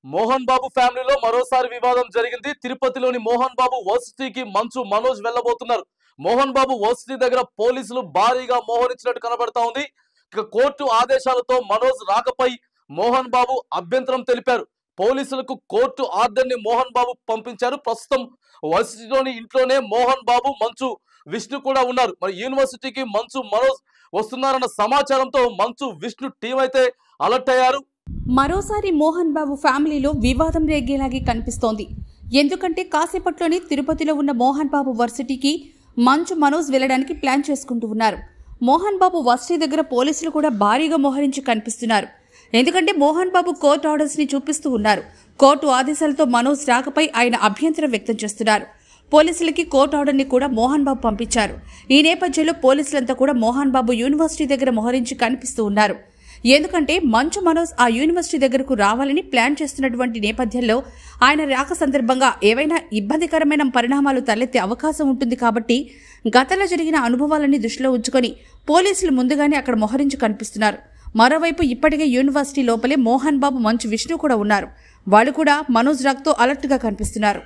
మోహన్ బాబు ఫ్యామిలీలో మరోసారి వివాదం జరిగింది. తిరుపతిలోని మోహన్ బాబు వర్సిటీకి మంచు మనోజ్ వెళ్లబోతున్నారు. మోహన్ బాబు వర్సిటీ దగ్గర పోలీసులు భారీగా మోహరించినట్టు కనబడతా ఉంది. ఇక కోర్టు ఆదేశాలతో మనోజ్ రాకపై మోహన్ బాబు అభ్యంతరం తెలిపారు. పోలీసులకు కోర్టు ఆర్డర్ని మోహన్ బాబు పంపించారు. ప్రస్తుతం వర్సిటీలోని ఇంట్లోనే మోహన్ బాబు, మంచు విష్ణు కూడా ఉన్నారు. మరి యూనివర్సిటీకి మంచు మనోజ్ వస్తున్నారన్న సమాచారంతో మంచు విష్ణు టీం అయితే అలర్ట్ అయ్యారు. మరోసారి మోహన్ బాబు ఫ్యామిలీలో వివాదం రేగేలాగే కనిపిస్తోంది. ఎందుకంటే కాసేపట్లోనే తిరుపతిలో ఉన్న మోహన్ బాబు వర్సిటీకి మంచు మనోజ్ వెళ్లడానికి ప్లాన్ చేసుకుంటూ ఉన్నారు. మోహన్ బాబు వర్సిటీ దగ్గర పోలీసులు కూడా భారీగా మోహరించి కనిపిస్తున్నారు. ఎందుకంటే మోహన్ బాబు కోర్టు ఆర్డర్స్ ని చూపిస్తూ ఉన్నారు. కోర్టు ఆదేశాలతో మనోజ్ రాకపై ఆయన అభ్యంతరం వ్యక్తం చేస్తున్నారు. పోలీసులకి కోర్టు ఆర్డర్ని కూడా మోహన్ బాబు పంపించారు. ఈ నేపథ్యంలో పోలీసులంతా కూడా మోహన్ బాబు యూనివర్సిటీ దగ్గర మోహరించి కనిపిస్తూ ఉన్నారు. ఎందుకంటే మంచు మనోజ్ ఆ యూనివర్సిటీ దగ్గరకు రావాలని ప్లాన్ చేస్తున్నటువంటి నేపథ్యంలో ఆయన రాక సందర్భంగా ఏవైనా ఇబ్బందికరమైన పరిణామాలు తలెత్తే అవకాశం ఉంటుంది. కాబట్టి గతంలో జరిగిన అనుభవాలన్నీ దృష్టిలో ఉంచుకొని పోలీసులు ముందుగానే అక్కడ మోహరించి కనిపిస్తున్నారు. మరోవైపు ఇప్పటికే యూనివర్సిటీ లోపలే మోహన్ బాబు, మంచు విష్ణు కూడా ఉన్నారు. వాళ్ళు కూడా మనోజ్ రాక్తో అలర్ట్గా కనిపిస్తున్నారు.